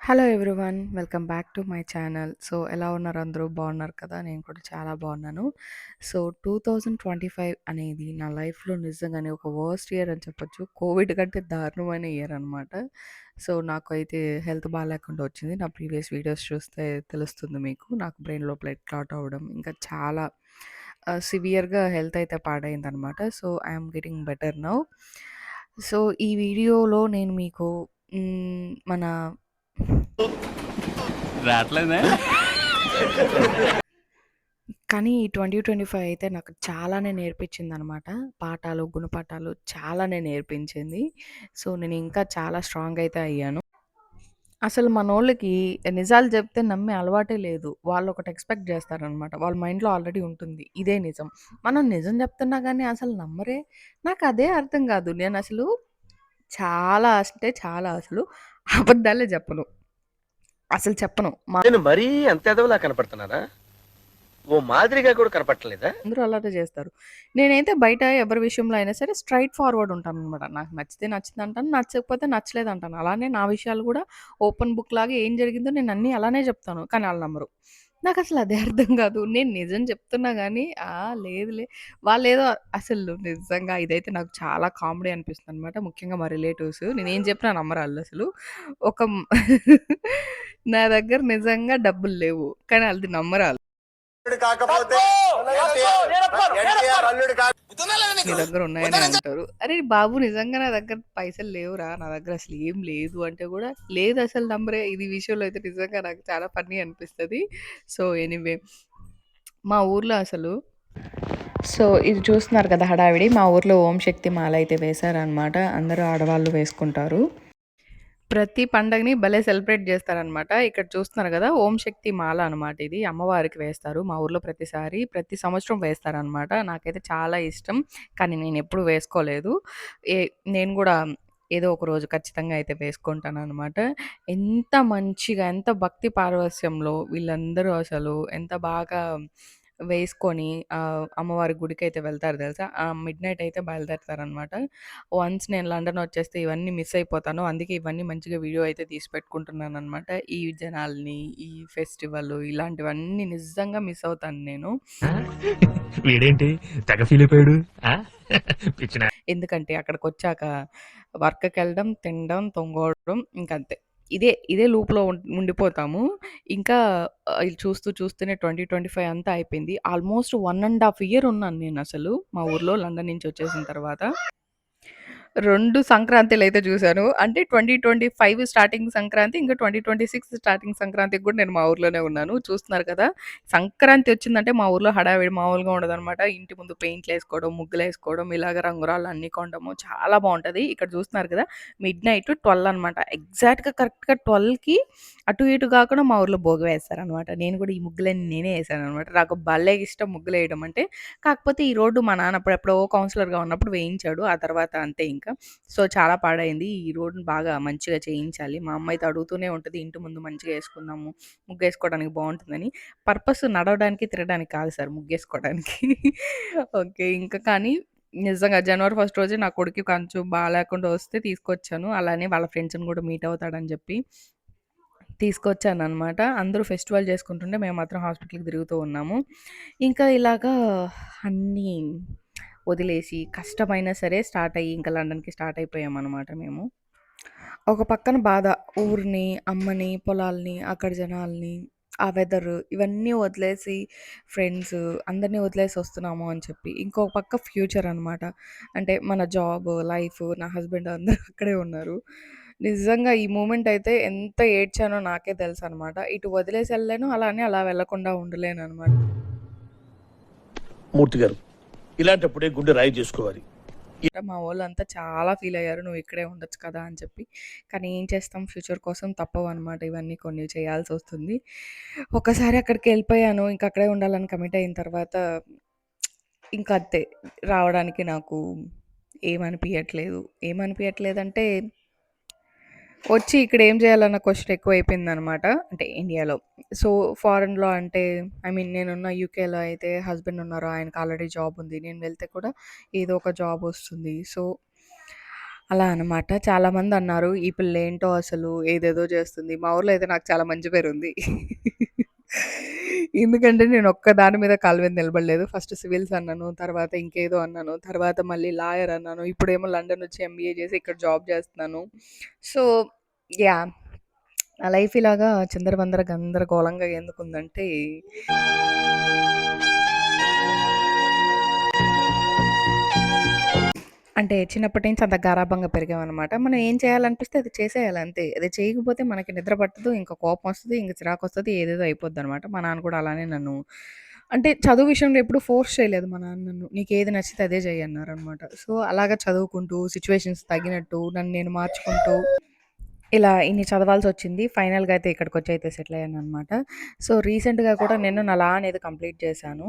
Hello everyone. Welcome back to my channel. So, ఎలా ఉన్నారు అందరూ? బాగున్నారు కదా! నేను కూడా చాలా బాగున్నాను. సో, 2025 అనేది నా లైఫ్‌లో నిజంగానే ఒక వర్స్ట్ ఇయర్ అని చెప్పొచ్చు. కోవిడ్ కంటే దారుణమైన ఇయర్ అనమాట. సో, నాకైతే హెల్త్ బాలేకుండా వచ్చింది. నా ప్రీవియస్ వీడియోస్ చూస్తే తెలుస్తుంది మీకు. నాకు బ్రెయిన్‌లో బ్లడ్ క్లాట్ అవ్వడం, ఇంకా చాలా సివియర్‌గా హెల్త్ అయితే పాడైందనమాట. So, I am getting better now. So, ఈ వీడియోలో నేను మీకు మన రావట్లేదా? కానీ ఈ 2025 అయితే నాకు చాలానే నేర్పించిందనమాట. పాఠాలు, గుణపాఠాలు చాలానే నేర్పించింది. సో, నేను ఇంకా చాలా స్ట్రాంగ్ అయితే అయ్యాను. అసలు మనోళ్ళకి నిజాలు చెప్తే నమ్మే అలవాటే లేదు. వాళ్ళొకటి ఎక్స్‌పెక్ట్ జేస్తారనమాట. వాళ్ళ మైండ్‌లో ఆల్రెడీ ఉంటుంది. ఇదే నిజం. మనం నిజం చెప్తున్నా గానీ అసలు నమ్మరే. నాకదే అర్థం గాదు. నేనసలు చాలా అంటే చాలా అసలు అబద్ధాలే జెప్పను. అసలు చెప్పను. నేను మరీ అంత ఎదవలా కనపడుతున్నానా? ఓ మాదిరిగా కూడా కనపడట్లేదా? అందరూ అలాగే చేస్తారు. నేనైతే బయట ఎవరి విషయంలో అయినా సరే స్ట్రెయిట్ ఫార్వర్డ్ ఉంటాననమాట. నాకు నచ్చితే నచ్చిందంటాను, నచ్చకపోతే నచ్చలేదంటాను. అలానే నా విషయాలు కూడా ఓపెన్ బుక్ లాగా ఏం జరిగిందో నేను అన్నీ అలానే చెప్తాను. కానీ ఆళ్ళు నమ్మరు. నాకసలు అదే అర్థం కాదు. నేను నిజం చెప్తున్నా గానీ, లేదులే వాళ్ళేదో అసలు నిజంగా ఇదైతే నాకు చాలా కామెడీ అనిపిస్తుందనమాట. ముఖ్యంగా మా రిలేటివ్స్. నేనేం చెప్పినా నమ్మరాళ్ళసలు. ఒక నా దగ్గర నిజంగా డబ్బులు లేవు. కానీ ఆళ్ళది నమ్మరాళ్ళు. కాకపోతే నీ దగ్గర ఉన్నాయనే అంటారు. అరే బాబు! నిజంగా నా దగ్గర పైసలు లేవురా. నా దగ్గర అసలు ఏం లేదు అంటే గూడా, లేదసలు నంబరే. ఇది విషయంలో అయితే నిజంగా నాకు చాలా ఫన్నీ అనిపిస్తది. సో, ఎనీవే మా ఊర్లో అసలు ఇది చూస్తున్నారు కదా హడావిడి. మా ఊర్లో ఓం శక్తి మాల అయితే వేశారనమాట. అందరూ ఆడవాళ్ళు వేసుకుంటారు. ప్రతి పండగని భలే సెలబ్రేట్ జేస్తారనమాట. ఇక్కడ చూస్తున్నారు గదా! ఓం శక్తి మాల అనమాట ఇది. అమ్మవారికి వేస్తారు. మా ఊర్లో ప్రతి సంవత్సరం వేస్తారనమాట. నాకైతే చాలా ఇష్టం. కానీ నేనెప్పుడు వేసుకోలేదు. ఏ నేను గూడా ఏదో ఒక రోజు ఖచ్చితంగా అయితే వేసుకుంటాననమాట. ఎంత మంచిగా, ఎంత భక్తి పారవస్యంలో వీళ్ళందరూ అసలు ఎంత బాగా వేసుకొని అమ్మవారి గుడికైతే వెళ్తారు తెలుసా! మిడ్‌నైట్ అయితే బయలుదేరతారనమాట. వన్స్ నేను లండన్ వచ్చేస్తే ఇవన్నీ మిస్ అయిపోతాను. అందుకే ఇవన్నీ మంచిగా వీడియో అయితే తీసి పెట్టుకుంటున్నాననమాట. ఈ జనాల్ని, ఈ ఫెస్టివల్ ఇలాంటివన్నీ నిజంగా మిస్ అవుతాను నేను. ఆ? వీడేంటి తెగ ఫీల్ అయిపోయాడు? ఆ? పిచ్చిన ఎందుకంటే అక్కడికొచ్చాక వర్క్‌కెళ్ళడం, తినడం, తొంగోవడం ఇంకంతే. ఇదే లూప్‌లో ఉండిపోతాము. ఇంకా ఇది చూస్తూనే 2025 అంతా అయిపోయింది. ఆల్మోస్ట్ 1 ½ ఇయర్ ఉన్నాను నేనసలు మా ఊర్లో లండన్ నుంచి వచ్చేసిన తర్వాత. 2 సంక్రాంతులైతే చూసాను. అంటే 2025 స్టార్టింగ్ సంక్రాంతి, ఇంకా 2026 స్టార్టింగ్ సంక్రాంతికి కూడా నేను మా ఊర్లోనే ఉన్నాను. చూస్తున్నారు కదా! సంక్రాంతి వచ్చిందంటే మా ఊర్లో హడావిడి మామూలుగా ఉండదనమాట. ఇంటి ముందు పెయింట్‌లేసుకోవడం, ముగ్గులేసుకోవడం, ఇలాగ రంగురాళ్ళన్నీ కొనడము చాలా బావుంటది. ఇక్కడ చూస్తున్నారు కదా! మిడ్‌నైట్ 12 అనమాట. కరెక్ట్‌గా 12కి అటు ఇటు కాకుండా మా ఊర్లో భోగి వేస్తారనమాట. నేను కూడా ఈ ముగ్గులన్నీ నేనే ఏసాననమాట. నాకు భలే ఇష్టం ముగ్గులేయడం అంటే. కాకపోతే ఈ రోడ్డు మా నాన్న అప్పుడెప్పుడో కౌన్సిలర్‌గా ఉన్నప్పుడు వేయించాడు. ఆ తర్వాత అంతే ఇంకా. సో, చాలా పాడైంది. ఈ రోడ్‌ని బాగా మంచిగా చేయించాలి. మా అమ్మ అయితే అడుగుతూనే ఉంటది. ఇంటి ముందు మంచిగా యేసుకుందాము. ముగ్గేసుకోవడానికి బావుంటుందని. పర్పస్ నడవడానికి, తిరగడానికి కాదు సార్ ముగ్గేసుకోవడానికి. ఓకే. ఇంకా కానీ నిజంగా జనవరి 1 రోజే నా కొడుక్కి కొంచెం బాలేకుండా వస్తే తీసుకొచ్చాను. అలానే వాళ్ళ ఫ్రెండ్స్‌ని గూడా మీట్ అవుతాడని జెప్పి తీసుకొచ్చాననమాట. అందరూ ఫెస్టివల్ చేసుకుంటుంటే మేము మాత్రం హాస్పిటల్‌కి తిరుగుతూ ఉన్నాము. ఇంకా ఇలాగా అన్నీ వదిలేసి కష్టమైనా సరే స్టార్ట్ అయ్యి ఇంకా లండన్‌కి స్టార్ట్ అయిపోయామనమాట మేము. ఒక పక్కన బాధ ఊరిని, అమ్మని, పొలాల్ని, అక్కడ జనాల్ని, ఆ వెదర్ ఇవన్నీ వదిలేసి ఫ్రెండ్స్ అందరిని వదిలేసి వస్తున్నాము అని చెప్పి. ఇంకో పక్క ఫ్యూచర్ అనమాట. అంటే మన జాబ్, లైఫ్, నా హస్బెండ్ అందరూ అక్కడే ఉన్నారు. నిజంగా ఈ మూమెంట్ అయితే ఎంత ఏడ్చానో నాకే తెలుసనమాట. ఇటు వదిలేసి ఎళ్ళలేను. అలా వెళ్ళకుండా ఉండలేననమాట. మూర్తి గారు, ఇలాంటప్పుడే గుండె రాయి చేసుకోవాలి. మా వోళ్ళంతా చాలా ఫీల్ అయ్యారు. "నువ్వు ఇక్కడే ఉండొచ్చు కదా!" అని చెప్పి. కానీ ఏం చేస్తాం ఫ్యూచర్ కోసం తప్పవనమాట. ఇవన్నీ కొన్ని చేయాల్సొస్తుంది. ఒక్కసారి అక్కడికెళ్ళిపోయాను. ఇంక అక్కడే ఉండాలని కమిట్ అయిన తర్వాత ఇంక అంతే. రావడానికి నాకు ఏమనిపియట్లేదు. ఏమనిపియట్లేదంటే వచ్చి ఇక్కడ ఏం చేయాలన్న క్వెషన్ ఎక్కువైపోయిందనమాట. అంటే ఇండియాలో. సో, ఫారెన్‌లో అంటే ఐ మీన్ నేనున్న యూకేలో అయితే హస్బెండ్ ఉన్నారు. ఆయనకి ఆల్రెడీ జాబ్ ఉంది. నేను వెళ్తే కూడా ఏదో ఒక జాబ్ వస్తుంది. సో, అలా అనమాట. చాలామందన్నారు, "ఈ పిల్లేంటో అసలు ఏదేదో చేస్తుంది." మా ఊర్లో అయితే నాకు చాలా మంచి పేరుంది. ఎందుకంటే నేను ఒక్క దాని మీద కాలు మీద నిలబడలేదు. ఫస్ట్ సివిల్స్ అన్నాను, తర్వాత ఇంకేదో అన్నాను, తర్వాత మళ్ళీ లాయర్ అన్నాను, ఇప్పుడేమో లండన్ వచ్చి ఎంబీఏ చేసి ఇక్కడ జాబ్ చేస్తున్నాను. So, yeah! నా లైఫ్ ఇలాగా చిందరవందర గందరగోళంగా ఎందుకుందంటే అంటే చిన్నప్పటి నుంచి అంత గారాబంగా పెరిగామనమాట. మనం ఏం చేయాలనిపిస్తే అది చేసేయాలి అంతే. అది చేయకపోతే మనకి నిద్ర పట్టదు, ఇంకా కోపమొస్తది, ఇంక చిరాకొస్తది, ఏదేదో అయిపోద్దనమాట. మా నాన్న కూడా అలానే నన్ను అంటే చదువు విషయంలో ఎప్పుడు ఫోర్స్ చేయలేదు మా నాన్న నన్ను. "నీకేది నచ్చితే అదే చెయ్యి" అన్నారనమాట. సో, అలాగా చదువుకుంటూ, సిట్యుయేషన్స్ తగినట్టు నన్ను నేను మార్చుకుంటూ ఇలా ఇన్ని చదవాల్సొచ్చింది. ఫైనల్‌గా అయితే ఇక్కడికొచ్చి అయితే సెటిల్ అయ్యాననమాట. సో, రీసెంట్‌గా కూడా నేను నా లా అనేది కంప్లీట్ చేశాను.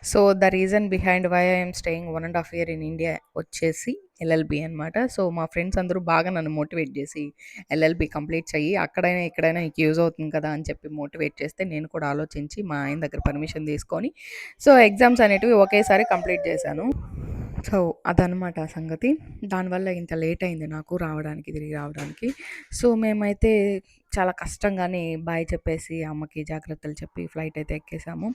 So, the reason behind why I am staying 1 ½ year in India వచ్చేసి ఎల్ఎల్‌బి అనమాట. సో, మా ఫ్రెండ్స్ అందరూ బాగా నన్ను మోటివేట్ జేసి, "ఎల్ఎల్‌బి కంప్లీట్ చెయ్యి. అక్కడైనా, ఇక్కడైనా నీకు యూజ్ అవుతుంది కదా!" అని చెప్పి మోటివేట్ చేస్తే, నేను కూడా ఆలోచించి మా ఆయన దగ్గర పర్మిషన్ తీసుకొని, సో, ఎగ్జామ్స్ అనేటివి ఒకేసారి కంప్లీట్ చేశాను. సో, అదనమాట ఆ సంగతి. దానివల్ల ఇంత లేట్ అయింది నాకు రావడానికి, తిరిగి రావడానికి. సో, మేమైతే చాలా కష్టంగానే బాయ్ చెప్పేసి, అమ్మకి జాగ్రత్తలు చెప్పి ఫ్లైట్ అయితే ఎక్కేసాము.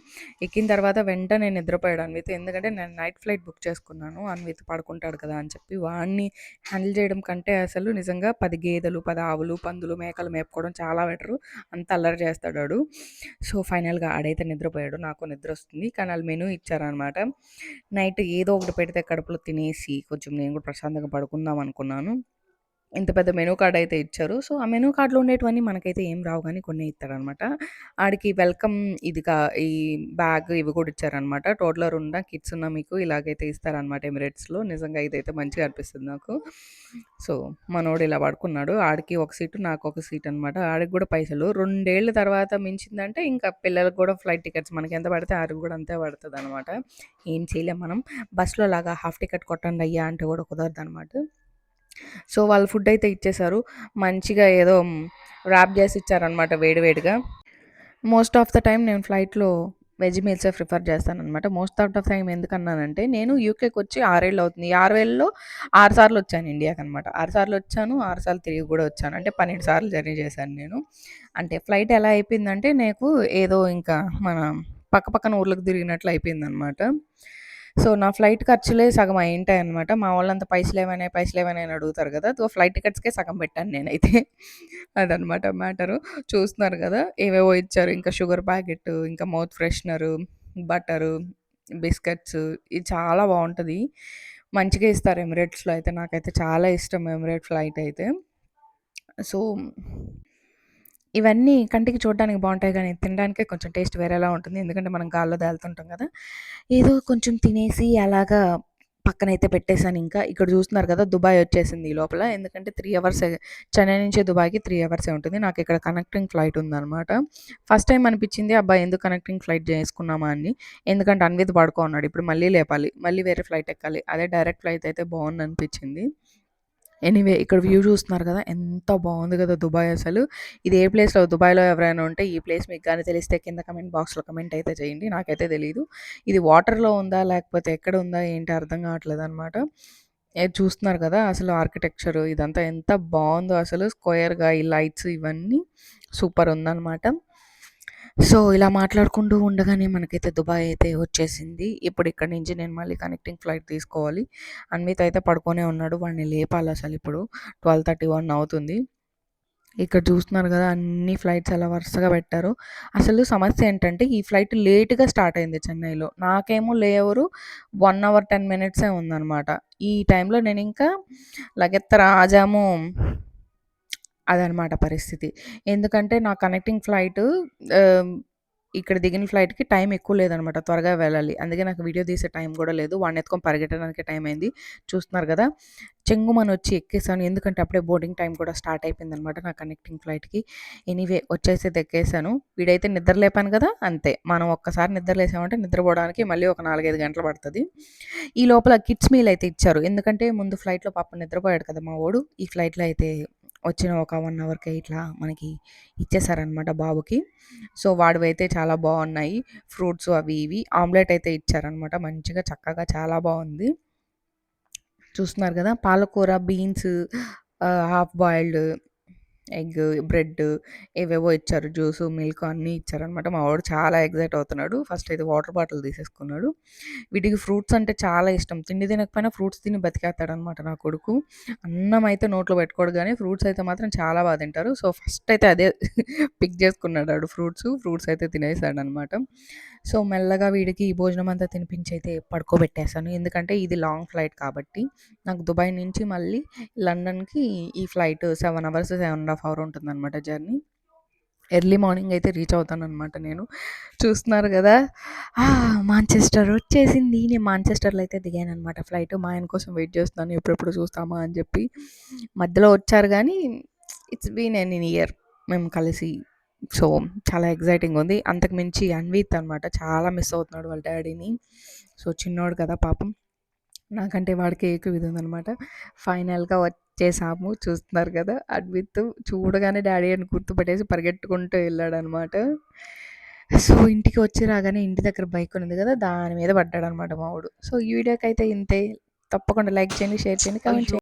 ఎక్కిన తర్వాత వెంటనే నిద్రపోయాడు అన్విత్. ఎందుకంటే నేను నైట్ ఫ్లైట్ బుక్ చేసుకున్నాను. అన్విత్ పడుకుంటాడు కదా అని చెప్పి. వాడిని హ్యాండిల్ చేయడం కంటే అసలు నిజంగా 10 గేదెలు, 10 ఆవులు, పందులు, మేకలు మేపుకోవడం చాలా బెటరు. అంత అల్లరి చేస్తాడు ఆడు. సో, ఫైనల్‌గా ఆడైతే నిద్రపోయాడు. నాకు నిద్రొస్తుంది. కానీ ఆళ్ళు మెనూ ఇచ్చారనమాట. నైట్ ఏదో ఒకటి పెడితే కడుపులో తినేసి కొంచెం నేను కూడా ప్రశాంతంగా పడుకుందాం అనుకున్నాను. ఇంత పెద్ద మెనూ కార్డ్ అయితే ఇచ్చారు. సో, ఆ మెనూ కార్డ్‌లో ఉండేటివన్నీ మనకైతే ఏం రావు గానీ కొన్నే ఇత్తాడనమాట. ఆడికి వెల్కమ్ ఈ బ్యాగ్ ఇవి కూడా ఇచ్చారనమాట. టోడ్లర్ ఉన్న, కిడ్స్ ఉన్న మీకు ఇలాగైతే ఇస్తారనమాట ఎమిరేట్స్‌లో. నిజంగా ఇదైతే మంచిగా అనిపిస్తుంది నాకు. సో, మనోడు ఇలా పడుకున్నాడు. ఆడికి ఒక సీటు, నాకొక సీట్ అనమాట. ఆడికి కూడా పైసలు 2 ఏళ్ల తర్వాత మించిందంటే ఇంకా పిల్లలకి కూడా ఫ్లైట్ టికెట్స్ మనకెంత పడితే ఆడికి కూడా అంతే పడతదనమాట. ఏం చేయలేం మనం. బస్‌లో లాగా హాఫ్ టికెట్ కొట్టండయ్యా అంటే కూడా కుదరదనమాట. సో, వాళ్ళు ఫుడ్ అయితే ఇచ్చేశారు. మంచిగా ఏదో ర్యాప్ చేసి ఇచ్చారనమాట వేడి వేడిగా. మోస్ట్ ఆఫ్ ద టైమ్ నేను ఫ్లైట్‌లో వెజ్ మీల్సే ప్రిఫర్ చేస్తాననమాట. మోస్ట్ ఆఫ్ ద టైమ్ ఎందుకన్నానంటే, నేను యూకేకొచ్చి 6 ఏళ్ళు అవుతుంది. ఈ 6 ఏళ్లలో 6 సార్లు వచ్చాను ఇండియాకనమాట. 6 సార్లు వచ్చాను, 6 సార్లు తిరిగి కూడా వచ్చాను. అంటే 12 సార్లు జర్నీ చేశాను నేను. అంటే ఫ్లైట్ ఎలా అయిపోయిందంటే, నాకు ఏదో ఇంకా మన పక్క పక్కన ఊర్లకు తిరిగినట్లు అయిపోయిందనమాట. సో, నా ఫ్లైట్ ఖర్చులే సగం అయ్యుంటాయనమాట. మా వాళ్ళంతా పైసలేమైనాయి, పైసలేమైనాయి అని అడుగుతారు కదా! సో, ఫ్లైట్ టికెట్స్‌కే సగం పెట్టాను నేనైతే. అదనమాట మ్యాటరు. చూస్తున్నారు గదా! ఏవేవో ఇచ్చారు. ఇంకా షుగర్ ప్యాకెట్టు, ఇంకా మౌత్ ఫ్రెషనరు, బటరు, బిస్కెట్స్ ఇది చాలా బావుంటది. మంచిగా ఇస్తారు ఎమిరేట్స్‌లో అయితే. నాకైతే చాలా ఇష్టం ఎమిరేట్ ఫ్లైట్ అయితే. సో, ఇవన్నీ కంటికి చూడడానికి బావుంటాయి గానీ, తినడానికే కొంచెం టేస్ట్ వేరేలా ఉంటుంది. ఎందుకంటే, మనం గాల్లో తేలుతుంటాం గదా! ఏదో కొంచెం తినేసి అలాగా పక్కనైతే పెట్టేసానింకా. ఇక్కడ చూస్తున్నారు కదా! దుబాయ్ వచ్చేసింది ఈ లోపల. ఎందుకంటే 3 అవర్సే చెన్నై నుంచి దుబాయ్‌కి 3 అవర్సే ఉంటుంది. నాకిక్కడ కనెక్టింగ్ ఫ్లైట్ ఉందనమాట. ఫస్ట్ టైమ్ అనిపిచ్చింది అబ్బా! ఎందుకు కనెక్టింగ్ ఫ్లైట్ చేసుకున్నామా అని. ఎందుకంటే అన్విత్ పడుకో ఉన్నాడు. ఇప్పుడు మళ్ళీ లేపాలి. మళ్ళీ వేరే ఫ్లైట్ ఎక్కాలి. అదే డైరెక్ట్ ఫ్లైట్ అయితే బావుందనిపిచ్చింది. ఎనీవే ఇక్కడ వ్యూ చూస్తున్నారు కదా! ఎంత బావుంది కదా దుబాయ్ అసలు. ఇది ఏ ప్లేస్‌లో దుబాయ్‌లో ఎవరైనా ఉంటే ఈ ప్లేస్ మీకు గాని తెలిస్తే కింద కమెంట్ బాక్స్‌లో కమెంట్ అయితే చేయండి. నాకైతే తెలీదు. ఇది వాటర్‌లో ఉందా? లేకపోతే ఎక్కడ ఉందా? ఏంటి అర్థం కావట్లేదనమాట. చూస్తున్నారు కదా! అసలు ఆర్కిటెక్చర్ ఇదంతా ఎంత బావుందో అసలు స్క్వేర్‌గా ఈ లైట్స్ ఇవన్నీ సూపర్ ఉందనమాట. సో, ఇలా మాట్లాడుకుంటూ ఉండగానే మనకైతే దుబాయ్ అయితే వచ్చేసింది. ఇప్పుడు ఇక్కడి నుంచి నేను మళ్ళీ కనెక్టింగ్ ఫ్లైట్ తీసుకోవాలి. అన్విత్ అయితే పడుకొనే ఉన్నాడు. వాడిని లేపాలసలిప్పుడు. 12:31 అవుతుంది. ఇక్కడ చూస్తున్నారు గదా! అన్ని ఫ్లైట్స్ అలా వరుసగా పెట్టారు. అసలు సమస్య ఏంటంటే, ఈ ఫ్లైట్ లేట్‌గా స్టార్ట్ అయింది చెన్నైలో. నాకేమో లే ఓవరు 1 అవర్ 10 మినిట్సే ఉందనమాట. ఈ టైంలో నేనింకా లగెత్తరా ఆజాము అదనమాట పరిస్థితి. ఎందుకంటే నా కనెక్టింగ్ ఫ్లైటు ఆహ్, ఇక్కడ దిగిన ఫ్లైట్‌కి టైం ఎక్కువ లేదనమాట. త్వరగా వెళ్ళాలి. అందుకే నాకు వీడియో తీసే టైం గూడా లేదు. వాడిని ఎత్తుకొని పరిగెట్టడానికే టైం అయింది. చూస్తున్నారు గదా! చెంగుమనొచ్చి ఎక్కేసాను. ఎందుకంటే అప్పుడే బోర్డింగ్ టైం కూడా స్టార్ట్ అయిపోయిందనమాట నా కనెక్టింగ్ ఫ్లైట్‌కి. ఎనీవే వచ్చేసైతే ఎక్కేసాను. వీడైతే నిద్ర లేపాను గదా! అంతే. మనం ఒక్కసారి నిద్ర లేసామంటే నిద్రపోవడానికి మళ్ళీ ఒక 4, 5 గంటలు పడతది. ఈ లోపల కిడ్స్ మీల్ అయితే ఇచ్చారు. ఎందుకంటే ముందు ఫ్లైట్‌లో పాపం నిద్రపోయాడు కదా మా వోడు. ఈ ఫ్లైట్‌లో అయితే వచ్చిన ఒక 1 అవర్‌కే ఇట్లా మనకి ఇచ్చేసారనమాట బాబుకి. సో, వాడివైతే చాలా బావున్నాయి. ఫ్రూట్స్ అవి ఇవి. ఆమ్లెట్ అయితే ఇచ్చారనమాట మంచిగా చక్కగా చాలా బావుంది. చూస్తున్నారు కదా! పాలకూర, beans, half boiled egg, bread ఏవేవో ఇచ్చారు. జ్యూసు, మిల్క్ అన్నీ ఇచ్చారనమాట. మా వాడు చాలా ఎక్సైట్ అవుతున్నాడు. ఫస్ట్ అయితే వాటర్ బాటిల్ తీసేసుకున్నాడు. వీడికి ఫ్రూట్స్ అంటే చాలా ఇష్టం. తిండి తినకపోయినా ఫ్రూట్స్ తిని బతికేత్తాడనమాట నా కొడుకు. అన్నం అయితే నోట్లో పెట్టుకోడు గానీ, ఫ్రూట్స్ అయితే మాత్రం చాలా బా తింటారు. సో, ఫస్ట్ అయితే అదే పిక్ చేసుకున్నాడు ఆడు ఫ్రూట్స్. ఫ్రూట్స్ అయితే తినేసాడనమాట. సో, మెల్లగా వీడికి ఈ భోజనం అంతా తినిపించి అయితే పడుకోబెట్టేసాను. ఎందుకంటే ఇది లాంగ్ ఫ్లైట్ కాబట్టి. నాకు దుబాయ్ నుంచి మళ్ళీ లండన్‌కి ఈ ఫ్లైట్ 7 అవర్స్, 7½ అవర్ ఉంటుందనమాట జర్నీ. ఎర్లీ మార్నింగ్ అయితే రీచ్ అవుతాననమాట నేను. చూస్తున్నారు గదా! మాంచెస్టర్ వచ్చేసింది. నేను మాంచెస్టర్‌లో అయితే దిగాననమాట ఫ్లైట్. మా ఆయన కోసం వెయిట్ చేస్తున్నాను. ఎప్పుడెప్పుడు చూస్తామా అని చెప్పి. మధ్యలో వచ్చారు గానీ, ఇట్స్ బీన్ ఎన్ ఇయర్ మేము కలిసి. సో, చాలా ఎక్సైటింగ్ ఉంది. అంతకు మించి అన్విత్ అనమాట. చాలా మిస్ అవుతున్నాడు వాళ్ళ డ్యాడీని. సో, చిన్నోడు కదా పాపం. నాకంటే వాడికే ఎక్కువ ఇది ఉందనమాట. ఫైనల్‌గా వచ్చేసాము. చూస్తున్నారు కదా! అన్విత్ చూడగానే డ్యాడీ అని గుర్తుపట్టేసి పరిగెట్టుకుంటూ వెళ్ళాడనమాట. సో, ఇంటికి వచ్చి రాగానే ఇంటి దగ్గర బైక్ ఉంది కదా! దాని మీద పడ్డాడనమాట మా వోడు. సో, ఈ వీడియోకైతే ఇంతే. తప్పకుండా లైక్ చేయండి, షేర్ చేయండి, కామెంట్ అయ్యో! చేయండి.